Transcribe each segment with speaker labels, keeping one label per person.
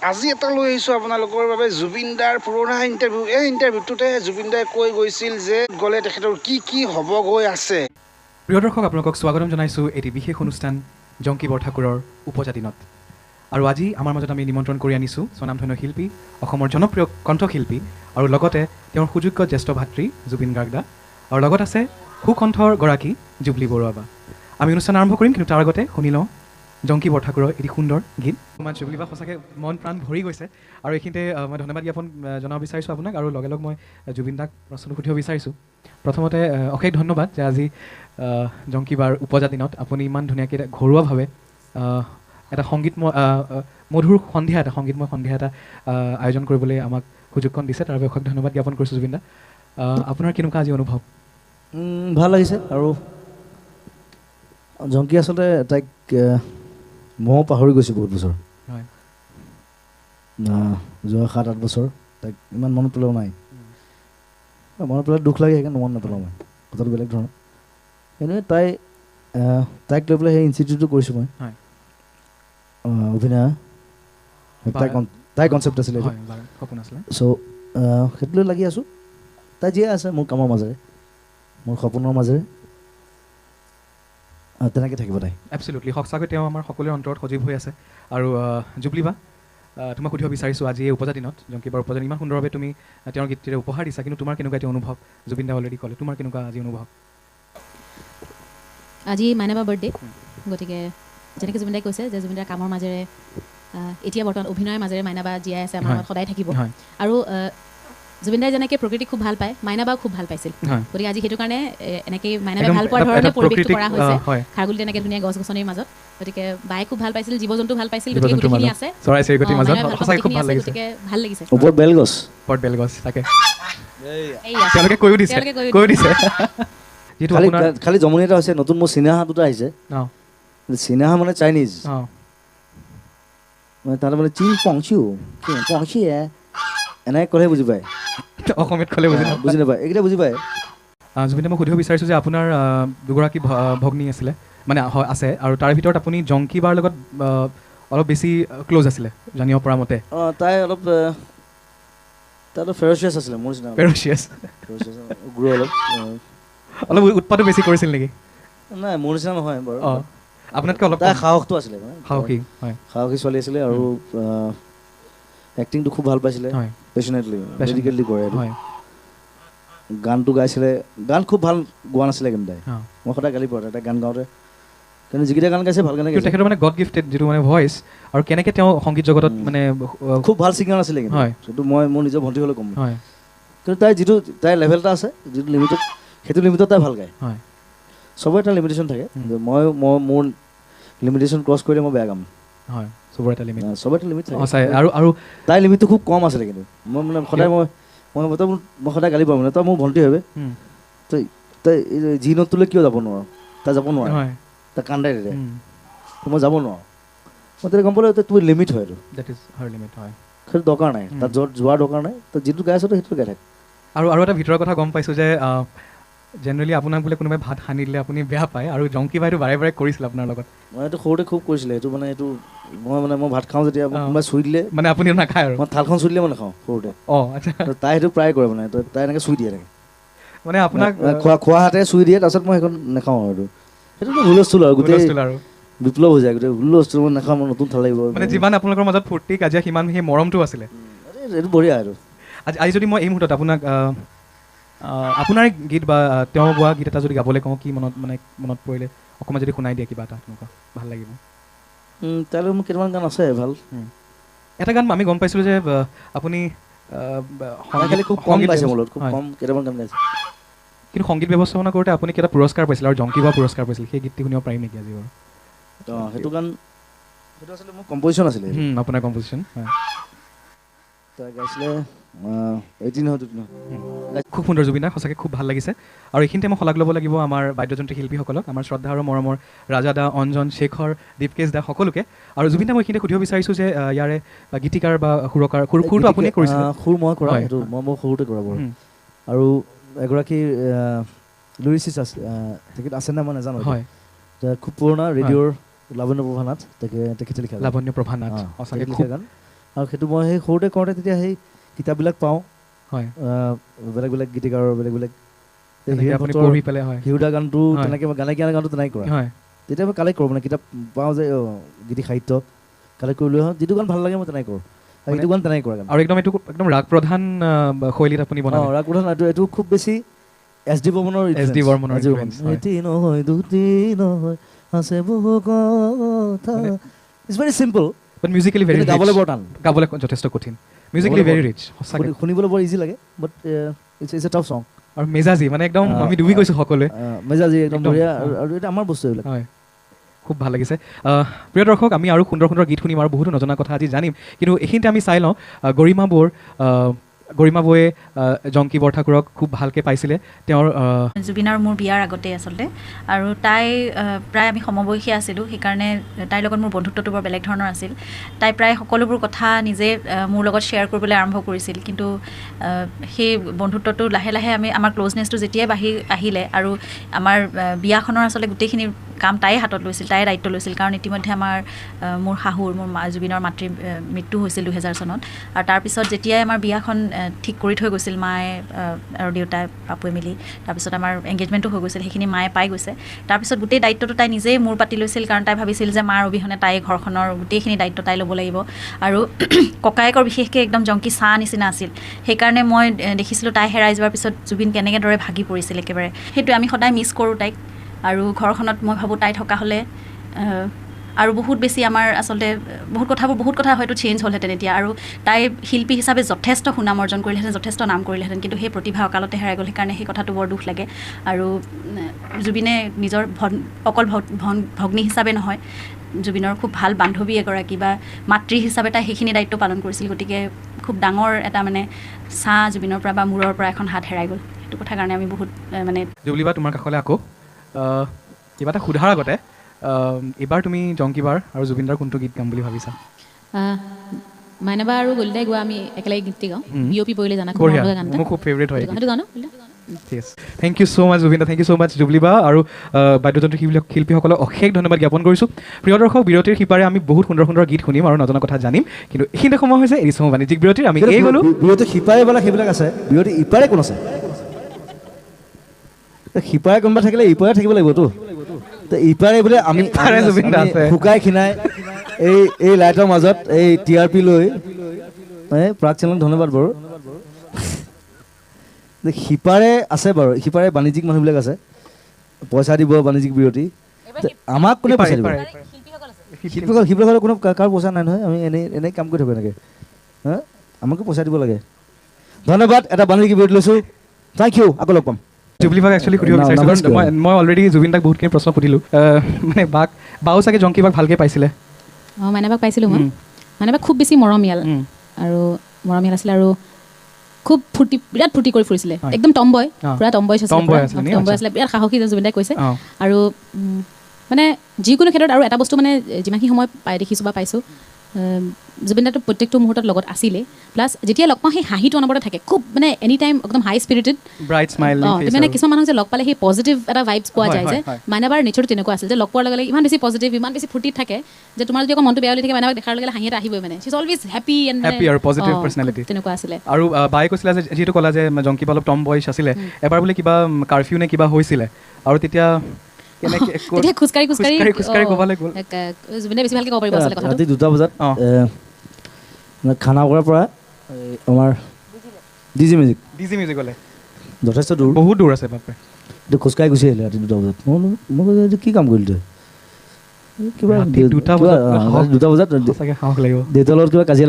Speaker 1: আজি এটা লৈ আহিছোঁ আপোনালোকৰ বাবে জুবিন দাৰ পুৰণা ইণ্টাৰভিউ। এই ইণ্টাৰভিউটোতে জুবিন দাই কৈ গৈছিল যে গ'লে তেখেতৰ কি কি হ'ব গৈ আছে।
Speaker 2: প্ৰিয় দৰ্শক, আপোনালোকক স্বাগতম জনাইছোঁ এটি বিশেষ অনুষ্ঠান জংকী বৰঠাকুৰৰ উপজাতিনত। আৰু আজি আমাৰ মাজত আমি নিমন্ত্ৰণ কৰি আনিছোঁ স্বনামধন্য শিল্পী, অসমৰ জনপ্ৰিয় কণ্ঠশিল্পী আৰু লগতে তেওঁৰ সুযোগ্য জ্যেষ্ঠ ভাতৃ জুবিন গাৰ্গ দা, আৰু লগত আছে সুকণ্ঠৰ গৰাকী জুবলি বৰুৱা বা। আমি অনুষ্ঠান আৰম্ভ কৰিম, কিন্তু তাৰ আগতে শুনি লওঁ জংকী বৰঠাকুৰৰ এটি সুন্দৰ গীত। তোমাৰ জুবলি বা সঁচাকৈ মন প্ৰাণ ভৰি গৈছে, আৰু এইখিনিতে মই ধন্যবাদ জ্ঞাপন জনাব বিচাৰিছোঁ আপোনাক, আৰু লগে লগে মই জুবিন দাক প্ৰশ্ন সুধিব বিচাৰিছোঁ। প্ৰথমতে অশেষ ধন্যবাদ যে আজি জংকী বাৰ উপজাতিনত আপুনি ইমান ধুনীয়াকৈ ঘৰুৱাভাৱে এটা মধুৰ সন্ধিয়া এটা সংগীতময় সন্ধিয়া এটা আয়োজন কৰিবলৈ আমাক সুযোগখন দিছে, তাৰ বাবে অশেষ ধন্যবাদ জ্ঞাপন কৰিছোঁ জুবিন দা। আপোনাৰ কেনেকুৱা আজি অনুভৱ?
Speaker 3: ভাল লাগিছে। আৰু জংকী আচলতে তাইক মই পাহৰি গৈছোঁ বহুত বছৰ,
Speaker 2: হয়,
Speaker 3: যোৱা 7-8 বছৰ তাইক ইমান মনত পেলোৱা নাই। মনত পেলাই দুখ লাগে, সেইকাৰণে মনত নেপেলাওঁ মই, কথাটো বেলেগ ধৰণৰ। এনেই তাইক লৈ পেলাই সেই ইনষ্টিটিউটটো কৰিছোঁ মই, অভিনয়। তাই কনচেপ্ট আছিলে,
Speaker 2: সপোন আছিলে।
Speaker 3: চ' সেইটো লৈ লাগি আছোঁ। তাই জীয়াই আছে মোৰ কামৰ মাজেৰে, মোৰ সপোনৰ মাজেৰে, তেনেকৈ থাকিব তাই।
Speaker 2: এবছলিউটলি, সঁচাকৈ তেওঁ আমাৰ সকলোৰে অন্তৰত সজীৱ হৈ আছে। আৰু জুবলি বা, তোমাক সুধিব বিচাৰিছোঁ আজি এই উপজাতিনত, জংকী বাৰ উপজাতি ইমান সুন্দৰভাৱে তুমি তেওঁৰ গীতটিৰে উপহাৰ দিছা, কিন্তু তোমাৰ কেনেকুৱা এতিয়া অনুভৱ? জুবিন দা অলৰেডি ক'লে, তোমাৰ কেনেকুৱা আজি অনুভৱ?
Speaker 4: আজি মাইনাবাৰ বাৰ্থডে, গতিকে যেনেকৈ জুবিন দাই কৈছে যে জুবিন দাৰ কামৰ মাজেৰে এতিয়া বৰ্তমান অভিনয়ৰ মাজেৰে মাইনাবা জীয়াই আছে, আমাৰ লগত সদায় থাকিব। আৰু জুবিন দাই যেনেকৈ প্ৰকৃতিক খুব ভাল পায়, মাইনাবাও খুব ভাল পাইছিল। গতিকে আজি সেইটো কাৰণে এনেকৈ মাইনাবাই ভাল পোৱাৰ ধৰণে পৰিৱেশটো কৰা হৈছে, খাৰগুলিত এনেকৈ ধুনীয়া গছ গছনিৰ মাজত। গতিকে বায়ে খুব ভাল পাইছিল, জীৱ জন্তু ভাল পাইছিল, গতিকে গোটেইখিনি আছে, গতিকে ভাল লাগিছে।
Speaker 3: ওপৰত বেলগছ,
Speaker 2: তাকে তেওঁলোকে কৈও দিছে।
Speaker 3: খালি জমনি এটা হৈছে, নতুন মোৰ চিনেহা দুটা আহিছে। চিনেহা মানে চাইনিজ, মানে তাত মানে চিন পংচিও এনেকৈ ক'লেহে বুজি পায়,
Speaker 2: অসমীয়াত ক'লে
Speaker 3: বুজি নাপায়, এইকেইটা বুজি পায়।
Speaker 2: জুবিন দা, মই সুধিব বিচাৰিছোঁ যে আপোনাৰ দুগৰাকী ভগ্নী আছিলে, মানে আছে, আৰু তাৰ ভিতৰত আপুনি জংকী বাৰ লগত অলপ বেছি ক্ল'জ আছিলে জানিব পৰা মতে।
Speaker 3: তাই অলপ ফেৰচিয়াছ আছিলে, মোৰ নিচিনা উগ্ৰ,
Speaker 2: অলপ উৎপাতো বেছি কৰিছিল নেকি?
Speaker 3: নাই, মোৰ নিচিনা নহয় বাৰু,
Speaker 2: আপোনাতকৈ অলপ
Speaker 3: তাই সাহসটো আছিলে,
Speaker 2: সাহসী
Speaker 3: ছোৱালী আছিলে। আৰু এক্টিংটো খুব ভাল পাইছিলে, পেচনেটলি, ডেডিকেটলি কৰে। গানটো গাইছিলে, গান খুব ভাল গোৱা নাছিলে, কিন্তু তাই, মই সদায় গালি পাওঁ তাই গান গাওঁতে, কিন্তু যিকেইটা গান গাইছে ভাল গান গাইছে।
Speaker 2: তেখেতৰ মানে গড গিফ্টেড যিটো মানে ভইচ, আৰু কেনেকৈ তেওঁ সংগীত জগতত মানে
Speaker 3: খুব ভাল ছিংগাৰ আছিলে, কিন্তু সেইটো মই মোৰ নিজৰ ভণ্টি হ'লে ক'ম। কিন্তু তাইৰ লেভেল এটা আছে, যিটো লিমিটত, সেইটো লিমিটত তাই ভাল গায়। চবৰে এটা লিমিটেশ্যন থাকে, মোৰ লিমিটেশ্যন ক্ৰছ কৰিলে মই বেয়া গাম। চবৰে এটা লিমিট থাকে, আৰু তাইৰ লিমিটটো খুব কম আছিলে। কিন্তু মই মানে সদায় মই সদায় গালি পাওঁ, মানে তই মোৰ ভণ্টি হবে, তই জি নোটটোলৈ কিয় যাব নোৱাৰ? তাই যাব নোৱাৰে, তাই কান্দাই দিলে, মই যাব নোৱাৰোঁ। মই তেতিয়া গম পালোঁ তোৰ লিমিট হয়, সেইটো দৰকাৰ নাই, তাত যোৱাৰ দৰকাৰ নাই, তই যিটো গাই আছ সেইটো গাই থাক।
Speaker 2: আৰু এটা ভিতৰৰ কথা গম পাইছোঁ যে জেনেৰেলি আপোনাক বোলে কোনোবাই ভাত সানি দিলে আপুনি বেয়া পায়, আৰু জংকী বাইদেউ বাৰে বাৰে কৰিছিল আপোনাৰ লগত।
Speaker 3: মই এইটো সৰুতে খুব কৰিছিলে, মই ভাত খাওঁ যেতিয়া কোনোবাই চুই দিলে,
Speaker 2: মানে আপুনি নাখায় আৰু,
Speaker 3: মই থালখন চুই দিলে মই নাখাওঁ সৰুতে।
Speaker 2: আচ্ছা,
Speaker 3: তাই সেইটো প্ৰায় কৰে, মানে তাই এনেকৈ চুই দিয়ে,
Speaker 2: মানে আপোনাক
Speaker 3: খোৱা হাতে চুই দিয়ে, তাৰপিছত মই সেইখন নাখাওঁ। আৰু সেইটোতো হুলস্থুল আৰু গোটেই বিপ্লৱ হৈ যায়, গোটেই হুলস্থুল, মই নাখাওঁ, মই নতুন থাল লাগিব। মানে
Speaker 2: যিমান আপোনালোকৰ মাজত ফূৰ্তি কাজিয়া, সিমান সেই মৰমটো আছিলে।
Speaker 3: এইটো বঢ়িয়া। আৰু
Speaker 2: আজি যদি মই এই মুহূৰ্তত আপোনাক আপোনাৰ গীত বা তেওঁ গোৱা গীত এটা যদি গাবলৈ কওঁ, কি মনত পৰিলে অকণমান যদি শুনাই দিয়ে কিবা এটা, তেনেকুৱা ভাল লাগিব।
Speaker 3: তাইলৈ মোৰ কেইটামান গান আছে ভাল।
Speaker 2: এটা গান আমি গম পাইছিলোঁ যে আপুনি
Speaker 3: খুব কম গাইছে, মোৰ লগত খুব কম কেইটামান গান গাইছে,
Speaker 2: কিন্তু সংগীত ব্যৱস্থাপনা কৰোঁতে আপুনি কেইটা পুৰস্কাৰ পাইছিল, আৰু জংকী বা পুৰস্কাৰ পাইছিল, সেই গীতটি শুনিব পাৰিম নেকি আজি বাৰু?
Speaker 3: সেইটো গান, সেইটো আচলতে মোৰ কম্প'জিশ্যন আছিলে।
Speaker 2: আপোনাৰ কম্প'জিশ্যন
Speaker 3: তাই গাইছিলে
Speaker 2: খুব সুন্দৰ জুবিন দা, সঁচাকৈ খুব ভাল লাগিছে। আৰু এইখিনিতে মই শলাগ ল'ব লাগিব আমাৰ বাদ্যযন্ত্ৰী শিল্পীসকলক, আমাৰ শ্ৰদ্ধা আৰু মৰমৰ ৰাজা দা, অঞ্জন, শেখৰ, দীপকেশ দা, সকলোকে। আৰু জুবিন দা, মই এইখিনিতে সুধিব বিচাৰিছোঁ যে ইয়াৰে গীতিকাৰ বা সুৰটো আপুনি কৰিছিল?
Speaker 3: সুৰ মই কৰা, সেইটো মই সৰুতে কৰা বাৰু। আৰু এগৰাকী লিৰিচিষ্ট তেখেত আছে নে মই নাজানো, খুব পুৰণা ৰেডিঅ'ৰ লাৱণ্য প্ৰভা নাথ, তেখেতে লিখা।
Speaker 2: লাৱণ্য প্ৰভা নাথ, সঁচাকৈ লিখা গান।
Speaker 3: আৰু সেইটো মই সেই সৰুতে কৰোঁতে তেতিয়া সেই কিতাপবিলাক পাওঁ
Speaker 2: হয়
Speaker 3: বেলেগ বেলেগ গীতিকাৰৰ বেলেগ বেলেগ হিউদা গানটো তেনেকৈ গানে গানটো তেনেকৈ কৰা
Speaker 2: হয়
Speaker 3: তেতিয়া মই কালেক্ট কৰোঁ মানে কিতাপ পাওঁ যে গীতি সাহিত্য কালেক্ট কৰি লৈ আহোঁ যিটো গান ভাল লাগে মই তেনেকৈ কৰোঁ এইটো গান তেনেকৈ কৰা গান
Speaker 2: আৰু একদম এইটো একদম ৰাগ প্ৰধান শৈলীত আপুনি বনায়
Speaker 3: ৰাগ প্ৰধান এইটো খুব বেছি এছ ডি বৰ্মনৰ এটি নহয় দুটি নহয় আছে বহু কথা it's very simple
Speaker 2: but musically very
Speaker 3: গাবলৈ বৰ টান
Speaker 2: গাবলৈ যথেষ্ট কঠিন মিউজিকেলি ভেৰি ৰিচ সঁচাকৈ
Speaker 3: শুনিবলৈ বৰ ইজি লাগে but it's a tough song
Speaker 2: আৰু মেজাজি মানে একদম আমি ডুবি গৈছোঁ সকলোৱে
Speaker 3: মেজাজি একদম বঢ়িয়া আৰু এটা আমাৰ বস্তু এইবিলাক
Speaker 2: হয় খুব ভাল লাগিছে প্ৰিয় দৰ্শক আমি আৰু সুন্দৰ সুন্দৰ গীত শুনিম আৰু বহুতো নজনা কথা আজি জানিম কিন্তু এইখিনিতে আমি চাই লওঁ গৰিমা বৌয়ে জংকী বৰঠাকুৰক খুব ভালকৈ পাইছিলে তেওঁৰ
Speaker 5: জুবিনৰ মোৰ বিয়াৰ আগতে আচলতে আৰু তাই প্ৰায় আমি সমবয়সী আছিলোঁ সেইকাৰণে তাইৰ লগত মোৰ বন্ধুত্বটো বৰ বেলেগ ধৰণৰ আছিল তাই প্ৰায় সকলোবোৰ কথা নিজে মোৰ লগত শ্বেয়াৰ কৰিবলৈ আৰম্ভ কৰিছিল কিন্তু সেই বন্ধুত্বটো লাহে লাহে আমাৰ ক্ল'জনেছটো যেতিয়াই বাঢ়ি আহিলে আৰু আমাৰ বিয়াখনৰ আচলতে গোটেইখিনি কাম তাইয়ে হাতত লৈছিল তাইয়ে দায়িত্ব লৈছিল কাৰণ ইতিমধ্যে মোৰ শাহুৰ জুবিনৰ মাতৃৰ মৃত্যু হৈছিল 2000 চনত আৰু তাৰপিছত যেতিয়াই আমাৰ বিয়াখন ঠিক কৰি থৈ গৈছিল মায়ে আৰু দেউতাই পাপুৱে মিলি তাৰপিছত আমাৰ এংগেজমেণ্টো হৈ গৈছিল সেইখিনি মায়ে পাই গৈছে তাৰপিছত গোটেই দায়িত্বটো তাই নিজেই মূৰ পাতি লৈছিল কাৰণ তাই ভাবিছিল যে মাৰ অবিহনে তাই ঘৰখনৰ গোটেইখিনি দায়িত্ব তাই ল'ব লাগিব আৰু ককায়েকৰ বিশেষকৈ একদম জংকী চাহ নিচিনা আছিল সেইকাৰণে মই দেখিছিলোঁ তাই হেৰাই যোৱাৰ পিছত জুবিন কেনেকেদৰে ভাগি পৰিছিল একেবাৰে সেইটোৱে আমি সদায় মিছ কৰোঁ তাইক আৰু ঘৰখনত মই ভাবোঁ তাই থকা হ'লে আৰু বহুত বেছি আমাৰ আচলতে বহুত কথা হয়তো চেঞ্জ হ'লহেঁতেন এতিয়া আৰু তাই শিল্পী হিচাপে যথেষ্ট সুনাম অৰ্জন কৰিলেহেঁতেন যথেষ্ট নাম কৰিলেহেঁতেন কিন্তু সেই প্ৰতিভা অকালতে হেৰাই গ'ল সেইকাৰণে সেই কথাটো বৰ দুখ লাগে আৰু জুবিনে নিজৰ অকল ভগ্নী হিচাপে নহয় জুবিনৰ খুব ভাল বান্ধৱী এগৰাকী বা মাতৃ হিচাপে তাই সেইখিনি দায়িত্ব পালন কৰিছিল গতিকে খুব ডাঙৰ এটা মানে ছাঁ জুবিনৰ পৰা বা মূৰৰ পৰা এখন হাত হেৰাই গ'ল সেইটো কথাৰ কাৰণে আমি বহুত মানে
Speaker 2: জুবলিবা তোমাৰ কাষলৈ আকৌ কিবা এটা সোধাৰ আগতে এইবাৰ তুমি জংকীবাৰ আৰু জুবিনদাৰ কোনটো গীত গাম বুলি ভাবিছা
Speaker 4: মাইনাবা আৰু গলিদাই গোৱা আমি একেলগে গীতটি গাওঁ বিঅপি পৰিলে জানা
Speaker 2: মোৰ খুব ফেভৰেট হয় থেংক ইউ ছ' মাছ জুবিনদা থেংক ইউ ছ' মাছ জুবলিবা আৰু বাদ্যযন্ত্ৰ শিল্পীসকলক অশেষ ধন্যবাদ জ্ঞাপন কৰিছোঁ প্ৰিয় দৰ্শক বিৰতিৰ সিপাৰে আমি বহুত সুন্দৰ সুন্দৰ গীত শুনিম আৰু নজনা কথা জানিম কিন্তু এইখিনিতে সময় হৈছে এৰিছোঁ বাণিজ্যিক বিৰতিৰ আমি এই গ'লোঁ
Speaker 3: বিৰতিৰ সিপাৰে বোলা সেইবিলাক আছে বিৰতিৰ ইপাৰে কোন আছে সিপাৰে কোনোবা থাকিলে ইপাৰে থাকিব লাগিবতো ইপাৰে বোলে আমি শুকাই খিনাই এই লাইটৰ মাজত এই TRP লৈ প্ৰাক চেনেলক ধন্যবাদ বাৰু সিপাৰে আছে বাৰু সিপাৰে বাণিজ্যিক মানুহবিলাক আছে পইচা দিব বাণিজ্যিক বিৰতি আমাক কোনে পইচা দিব শিল্পীসকল কোনো কাৰ পইচা নাই নহয় আমি এনেই কাম কৰি থাকোঁ এনেকৈ হা আমাকো পইচা দিব লাগে ধন্যবাদ এটা বাণিজ্যিক বিৰতি লৈছোঁ থেংক ইউ আকৌ লগ পাম
Speaker 2: জুবলিবাক একচুৱেলি সুধিব বিচাৰিছোঁ মই অলৰেডি জুবিনদাক বহুতখিনি প্ৰশ্ন সুধিলোঁ মানে বাও চাগে জংকীবাক ভালকৈ পাইছিলে
Speaker 4: মাইনাবাক পাইছিলোঁ মই মাইনাবাক খুব বেছি মৰমীয়াল আৰু মৰমীয়াল আছিলে আৰু খুব বিৰাট ফূৰ্তি কৰি ফুৰিছিলে একদম টম্বয় পুৰা টম্বয় আছিলে বিৰাট সাহসী জুবিনদাই কৈছে আৰু মানে যিকোনো ক্ষেত্ৰত আৰু এটা বস্তু মানে যিমানখিনি সময় দেখিছোঁ বা পাইছোঁ জুবিনদাটো প্ৰত্যেকটো মুহূৰ্তত লগত আছিলে প্লাছ যেতিয়া লগ পাওঁ সেই হাঁহিটো অনবৰতে থাকে খুব মানে এনি টাইম একদম হাই স্পিৰিটেড
Speaker 2: ব্ৰাইট স্মাইল
Speaker 4: মানে কিছুমান মানুহ যে লগ পালে সেই পজিটিভ এটা ভাইবছ পোৱা যায় যে মাইনাবাৰ নেচাৰটো তেনেকুৱা আছিল যে লগ পোৱাৰ লগে লগে ইমান বেছি পজিটিভ ইমান বেছি ফূৰ্তিত থাকে যে তোমাৰ যদি অকণ মনটো বেয়া হৈ থাকে মাইনাবাক দেখাৰ লগে লগে হাঁহি এটা আহিবই মানে শ্বি ইজ অলৱেজ হেপী এণ্ড
Speaker 2: আৰু পজিটিভ পাৰ্চনেলিটি
Speaker 4: তেনেকুৱা আছিলে
Speaker 2: আৰু বায়ে কৈছিলে যে যিহেতু ক'লা যে জংকীবা অলপ টম বয়ছ আছিলে এবাৰ বোলে কিবা কাৰফিউ নে কিবা হৈছিলে আৰু তেতিয়া
Speaker 4: খোজকাঢ়ি জুবিনে বেছি ভালকৈ ক'ব পাৰিব আছিলে কথাটো
Speaker 3: ৰাতি 2টা বজাত খানা কৰাৰ পৰা আমাৰ ডিজি মিউজিকলৈ যথেষ্ট দূৰ
Speaker 2: বহুত দূৰ আছে বাপৰে
Speaker 3: খোজকাঢ়ি গুচি আহিলে ৰাতি 2টা বজাত মই কৈছোঁ কি কাম কৰিলোঁ তই কিবা 2টা বজাত দেউতাৰ লগত কিবা কাজিয়া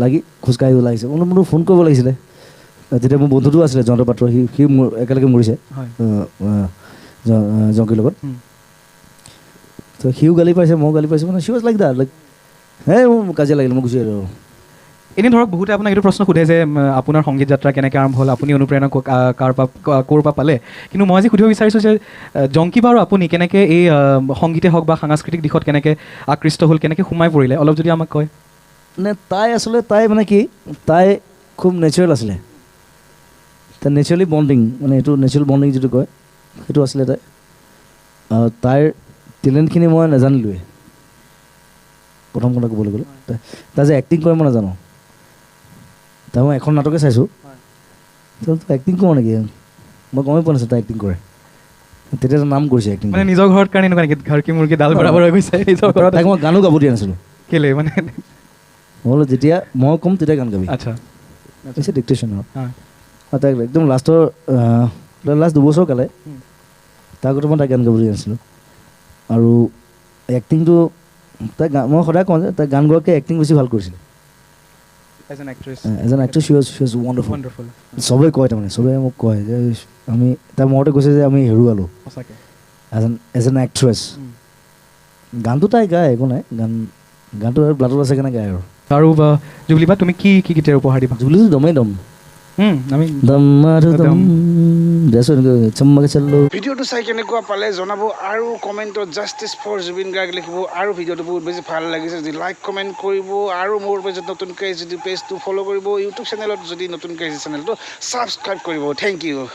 Speaker 3: লাগি খোজকাঢ়ি ওলাই আহিছে মোৰতো ফোন কৰিব লাগিছিলে তেতিয়া মোৰ বন্ধুটো আছিলে জয়ন্ত পাত্ৰ সি মোৰ একেলগে মৰিছে জংকীৰ লগত তো সিও গালি পাইছে ময়ো গালি পাইছোঁ মানে শ্বি ৱাজ লাইক দ্যাট লাইক মোৰ কাজিয়া লাগিলে মই গুচি আহিলোঁ
Speaker 2: এনেই ধৰক বহুতে আপোনাক এইটো প্ৰশ্ন সোধে যে আপোনাৰ সংগীত যাত্ৰা কেনেকৈ আৰম্ভ হ'ল আপুনি অনুপ্ৰেৰণা ক'ৰ পৰা পালে কিন্তু মই আজি সুধিব বিচাৰিছোঁ যে জংকীবা আৰু আপুনি কেনেকৈ এই সংগীতে হওক বা সাংস্কৃতিক দিশত কেনেকৈ আকৃষ্ট হ'ল কেনেকৈ সোমাই পৰিলে অলপ যদি আমাক কয়
Speaker 3: মানে তাই মানে কি তাই খুব নেচাৰেল আছিলে তাই নেচাৰেলি বণ্ডিং মানে এইটো নেচাৰেল বণ্ডিং যিটো কয় সেইটো আছিলে। তাইৰ টেলেণ্টখিনি মই নাজানিলোৱে, কিন্তু তাই খুব নেচাৰেলি বণ্ডিং আছিলে। তাই নেচাৰেলি বণ্ডিং যিটো কয় সেইটো আছিলে। তাইৰ টেলেণ্টখিনি মই নাজানিলোৱে, কিন্তু তাই খুব নেচাৰেলি বণ্ডিং আছিলে। তাই নেচাৰেলি বণ্ডিং যিটো কয় সেইটো আছিলে। তাইৰ টেলেণ্টখিনি মই নাজানিলোৱে, প্ৰথম কথা ক'বলৈ গ'লে তাই যে এক্টিং কৰে মই নাজানো তাই মই এখন নাটকে চাইছোঁ এক্টিং কৰোঁ নেকি মই গমেই পোৱা নাছিলোঁ তাই এক্টিং কৰে তেতিয়া নাম কৰিছে এক্টিং
Speaker 2: মানে নিজৰ ঘৰত কাৰণে এনেকুৱা নেকি ঘৰ কি মুৰ্গী ডাল বৰাবৰ হৈ গৈছে নিজৰ ঘৰত
Speaker 3: তাইক মই গানো গাব দিয়া নাছিলোঁ
Speaker 2: কেলে মানে
Speaker 3: মই বোলো যেতিয়া মই ক'ম তেতিয়া গান গাবি
Speaker 2: আচ্ছা
Speaker 3: হৈছে ডিক্টেশ্যন আৰু তাইক একদম লাষ্ট 2 বছৰ কালে তাৰ আগতে মই তাইক গান গাব দিয়া নাছিলোঁ আৰু এক্টিংটো তাই মই সদায় কওঁ যে তাই গান গোৱাতকৈ এক্টিং বেছি ভাল কৰিছিলে as an actress she was wonderful চবেই কয় তাৰমানে চবেই মোক কয় যে আমি তাই মৰতে কৈছে যে আমি হেৰুৱালোঁ এজ এন এক্ট্ৰেছ গানটো তাই গায় একো নাই গানটো আৰু ব্লাডত আছে কাৰণে গায়
Speaker 2: আৰু জুবলি বা তুমি কি কি গীতেৰে উপহাৰ দিবা
Speaker 3: জুবলিটো দমেই দম
Speaker 2: আমি
Speaker 1: ভিডিঅ'টো চাই কেনেকুৱা পালে জনাব আৰু কমেণ্টত জাষ্টিছ ফৰ জুবিন গাৰ্গ লিখিব আৰু ভিডিঅ'টো বহুত বেছি ভাল লাগিছে যদি লাইক কমেণ্ট কৰিব আৰু মোৰ পেজত নতুনকৈ যদি পেজটো ফ'ল' কৰিব ইউটিউব চেনেলত যদি নতুনকৈ আহিছে চেনেলটো ছাবস্ক্ৰাইব কৰিব থেংক ইউ